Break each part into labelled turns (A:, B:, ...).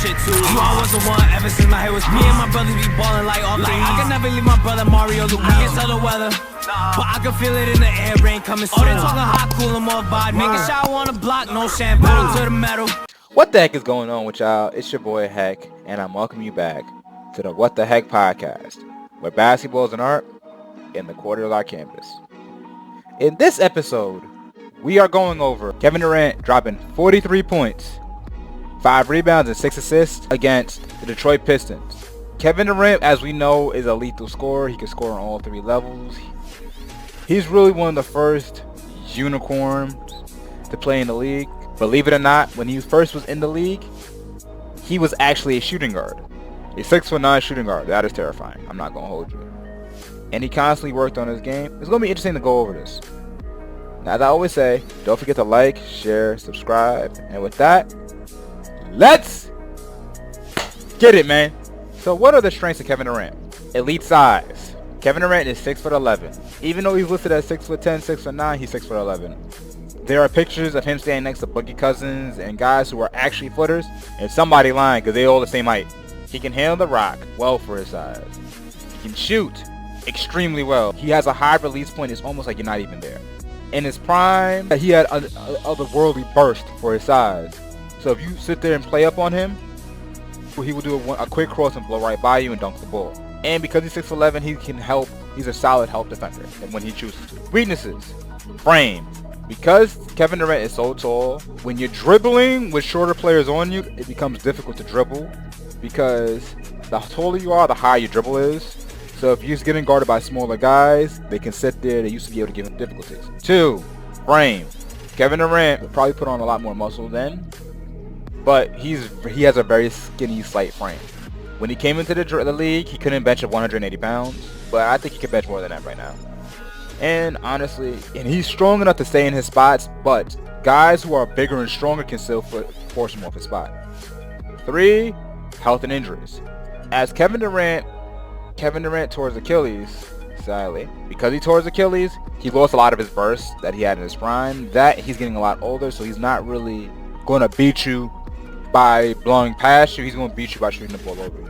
A: shit too. You all was the one ever since my hair was me and my brothers be ballin' like all three. I can never leave my brother Mario Luke. I can tell the weather, but I can feel it in the air, rain coming soon. Oh, they talking hot, cool, and more vibe. Making shower on the block, no shampoo to the metal.
B: What the heck is going on with y'all? It's your boy Heck, and I'm welcoming you back to the What.Da.Hecpodcast, where basketball is an art in the quarter of our campus. In this episode, we are going over Kevin Durant dropping 43 points, 5 rebounds, and 6 assists against the Detroit Pistons. Kevin Durant, as we know, is a lethal scorer. He can score on all 3 levels. He's really one of the first unicorns to play in the league. Believe it or not, when he first was in the league, he was actually a shooting guard. A 6'9" shooting guard. That is terrifying. I'm not going to hold you. And he constantly worked on his game. It's going to be interesting to go over this. Now, as I always say, don't forget to like, share, subscribe. And with that, let's get it, man. So what are the strengths of Kevin Durant? Elite size. Kevin Durant is 6'11". Even though he's listed as 6'10", 6'9", he's 6'11". There are pictures of him standing next to Boogie Cousins and guys who are actually footers, and somebody lying because they're all the same height. He can handle the rock well for his size. He can shoot extremely well. He has a high release point. It's almost like you're not even there. In his prime, he had a otherworldly burst for his size. So if you sit there and play up on him, he will do a quick cross and blow right by you and dunk the ball. And because he's 6'11", he can help. He's a solid help defender when he chooses to. Weaknesses. Frame. Because Kevin Durant is so tall, when you're dribbling with shorter players on you, it becomes difficult to dribble. Because the taller you are, the higher your dribble is. So if you're getting guarded by smaller guys, they can sit there. They used to be able to give him difficulties. 2, frame. Kevin Durant would probably put on a lot more muscle then, but he has a very skinny, slight frame. When he came into the league, he couldn't bench at 180 pounds, but I think he can bench more than that right now. And honestly, he's strong enough to stay in his spots, but guys who are bigger and stronger can still force him off his spot. 3, health and injuries. As Kevin Durant tore his Achilles, sadly. Because he tore his Achilles, he lost a lot of his bursts that he had in his prime. That he's getting a lot older, so he's not really going to beat you by blowing past you. He's going to beat you by shooting the ball over you.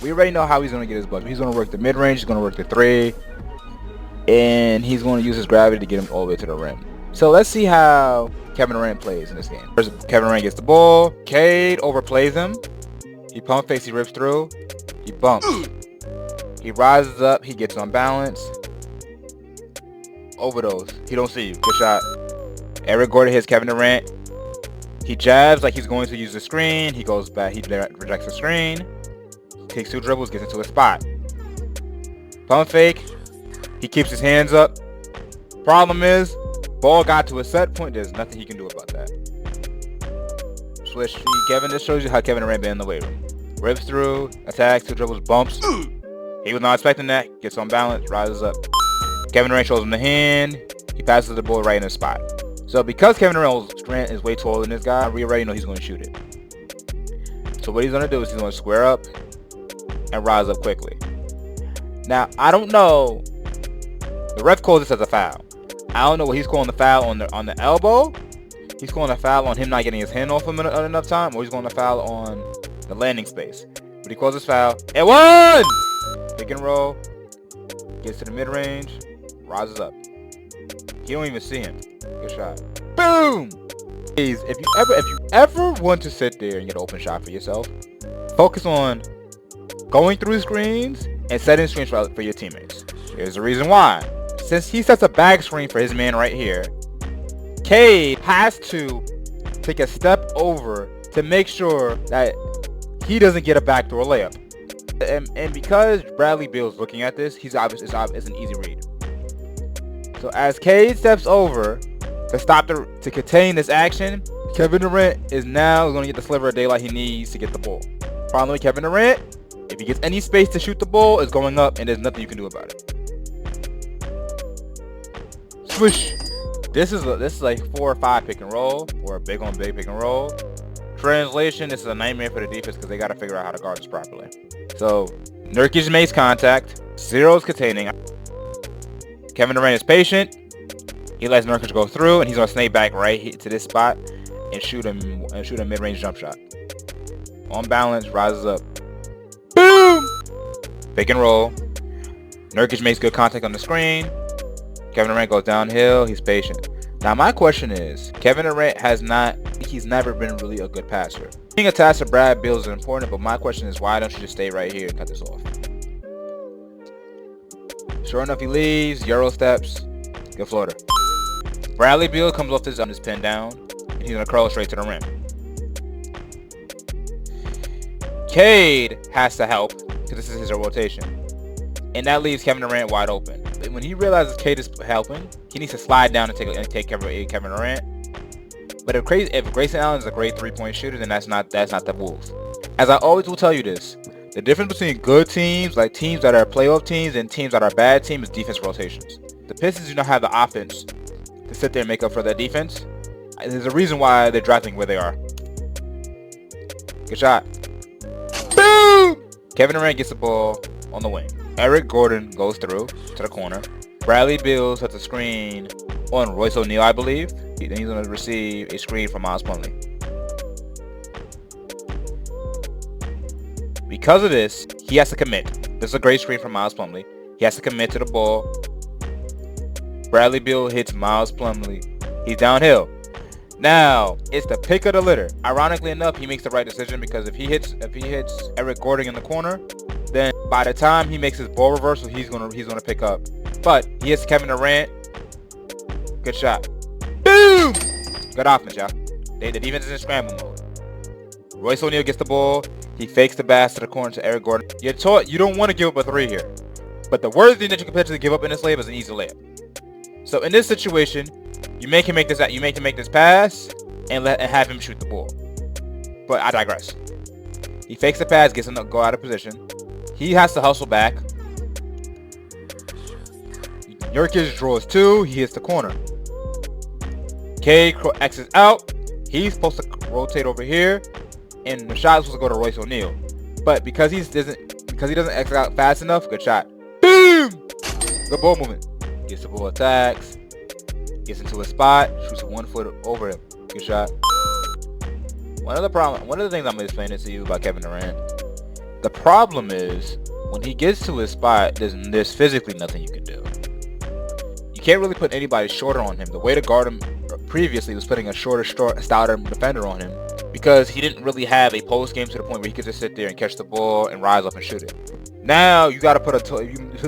B: We already know how he's going to get his bucket. He's going to work the mid-range, he's going to work the 3, and he's going to use his gravity to get him all the way to the rim. So let's see how Kevin Durant plays in this game. First, Kevin Durant gets the ball. Cade overplays him. He pump fakes, he rips through. He bumps. He rises up, he gets on balance. Overdose. He don't see you. Good shot. Eric Gordon hits Kevin Durant. He jabs like he's going to use the screen. He goes back. He rejects the screen. Takes 2 dribbles, gets into a spot. Pump fake. He keeps his hands up. Problem is, ball got to a set point. There's nothing he can do about that. Switch. Kevin, this shows you how Kevin Durant been in the weight room. Rips through, attacks, 2 dribbles, bumps. He was not expecting that. Gets on balance, rises up. Kevin Durant shows him the hand. He passes the ball right in the spot. So because Kevin Durant is way taller than this guy, we already know he's going to shoot it. So what he's going to do is he's going to square up and rise up quickly. Now, I don't know. The ref calls this as a foul. I don't know what he's calling the foul on the elbow. He's calling a foul on him not getting his hand off him enough time, or he's calling a foul on the landing space. But he calls this foul. And 1! Pick and roll. Gets to the mid-range. Rises up. He don't even see him. Good shot. Boom! Please, if you ever want to sit there and get an open shot for yourself, focus on going through screens and setting screens for your teammates. Here's the reason why. Since he sets a back screen for his man right here, Cade has to take a step over to make sure that he doesn't get a backdoor layup. And because Bradley Beal's looking at this, it's an easy read. So as Cade steps over to contain this action, Kevin Durant is now going to get the sliver of daylight he needs to get the ball. Problem with Kevin Durant, if he gets any space to shoot the ball, it's going up and there's nothing you can do about it. Swish. This is like 4 or 5 pick and roll, or a big on big pick and roll. Translation, this is a nightmare for the defense because they got to figure out how to guard this properly. So Nurkic makes contact. 0 is containing. Kevin Durant is patient. He lets Nurkic go through, and he's gonna snake back right to this spot and shoot a mid-range jump shot. On balance, rises up. Boom! Pick and roll. Nurkic makes good contact on the screen. Kevin Durant goes downhill. He's patient. Now my question is, Kevin Durant he's never been really a good passer. Being attached to Brad Beal is important, but my question is, why don't you just stay right here and cut this off? Sure enough, he leaves. Euro steps. Good floater. Bradley Beal comes off his pin down, and he's gonna curl straight to the rim. Cade has to help because this is his rotation, and that leaves Kevin Durant wide open. When he realizes Cade is helping, he needs to slide down and take Kevin Durant. But if Grayson Allen is a great three-point shooter, then that's not the Wolves. As I always will tell you this, the difference between good teams, like teams that are playoff teams, and teams that are bad teams, is defense rotations. The Pistons do not have the offense to sit there and make up for that defense. There's a reason why they're drafting where they are. Good shot. Boom! Kevin Durant gets the ball on the wing. Eric Gordon goes through to the corner. Bradley Beal sets a screen on Royce O'Neal, I believe. Then he's going to receive a screen from Miles Plumlee. Because of this, he has to commit. This is a great screen from Miles Plumlee. He has to commit to the ball. Bradley Beal hits Miles Plumlee. He's downhill. Now, it's the pick of the litter. Ironically enough, he makes the right decision because if he hits Eric Gordon in the corner, then by the time he makes his ball reversal, he's gonna pick up. But he hits Kevin Durant. Good shot. Boom! Good offense, y'all. The defense is in scramble mode. Royce O'Neal gets the ball. He fakes the pass to the corner to Eric Gordon. You're taught you don't want to give up a three here. But the worst thing that you can potentially give up in this layup is an easy layup. So in this situation, you make him make this pass and have him shoot the ball. But I digress. He fakes the pass, gets him to go out of position. He has to hustle back. Nurkic draws two. He hits the corner. Cade exits out. He's supposed to rotate over here, and the shot is supposed to go to Royce O'Neal. But because he doesn't exit out fast enough, good shot. Boom! Good ball movement. Gets the ball, attacks. Gets into a spot. Shoots 1 foot over him. Good shot. One of the things I'm explaining to you about Kevin Durant. The problem is when he gets to his spot, there's physically nothing you can do. You can't really put anybody shorter on him. The way to guard him previously was putting a stouter defender on him because he didn't really have a post game to the point where he could just sit there and catch the ball and rise up and shoot it. Now you got to put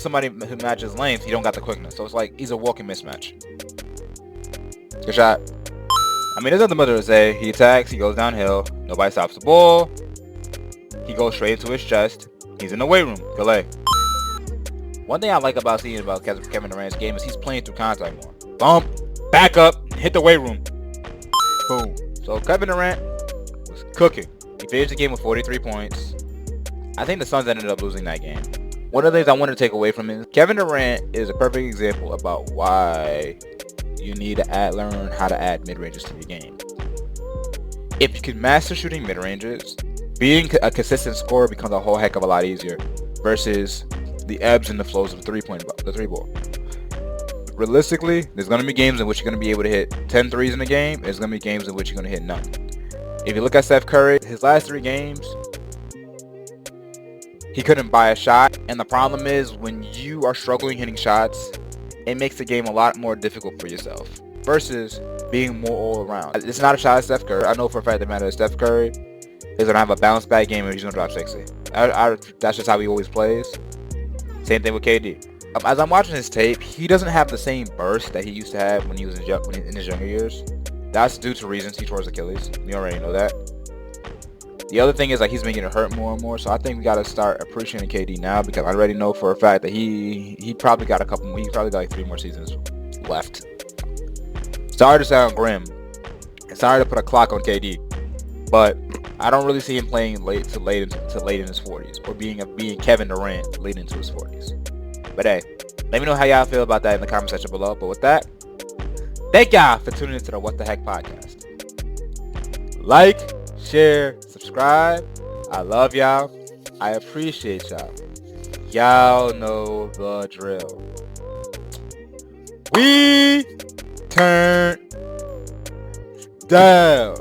B: somebody who matches length. He don't got the quickness, so it's like he's a walking mismatch. Good shot. I mean, there's nothing much to say. He attacks. He goes downhill. Nobody stops the ball. He goes straight into his chest. He's in the weight room. Good leg. One thing I like about seeing about Kevin Durant's game is he's playing through contact more. Bump, back up, hit the weight room. Boom. So Kevin Durant was cooking. He finished the game with 43 points. I think the Suns ended up losing that game. One of the things I want to take away from it is Kevin Durant is a perfect example about why you need to learn how to add mid-ranges to your game. If you can master shooting mid-ranges, being a consistent scorer becomes a whole heck of a lot easier versus the ebbs and the flows of the three ball. Realistically, there's going to be games in which you're going to be able to hit 10 threes in a game. There's going to be games in which you're going to hit none. If you look at Steph Curry, his last 3 games, he couldn't buy a shot. And the problem is when you are struggling hitting shots, it makes the game a lot more difficult for yourself versus being more all around. It's not a shot at Steph Curry. I know for a fact that Steph Curry is going to have a bounce back game and he's going to drop 60. That's just how he always plays. Same thing with KD. As I'm watching his tape, he doesn't have the same burst that he used to have when he was in his younger years. That's due to reasons. He tore his Achilles. We already know that. The other thing is like he's been getting hurt more and more. So I think we got to start appreciating KD now because I already know for a fact that he probably got like 3 more seasons left. Sorry to sound grim. And sorry to put a clock on KD, but I don't really see him playing late in his 40s or being Kevin Durant late into his 40s. But hey, let me know how y'all feel about that in the comment section below. But with that, thank y'all for tuning into the What the Heck podcast. Like, share, subscribe. I love y'all. I appreciate y'all. Y'all know the drill. We turn down.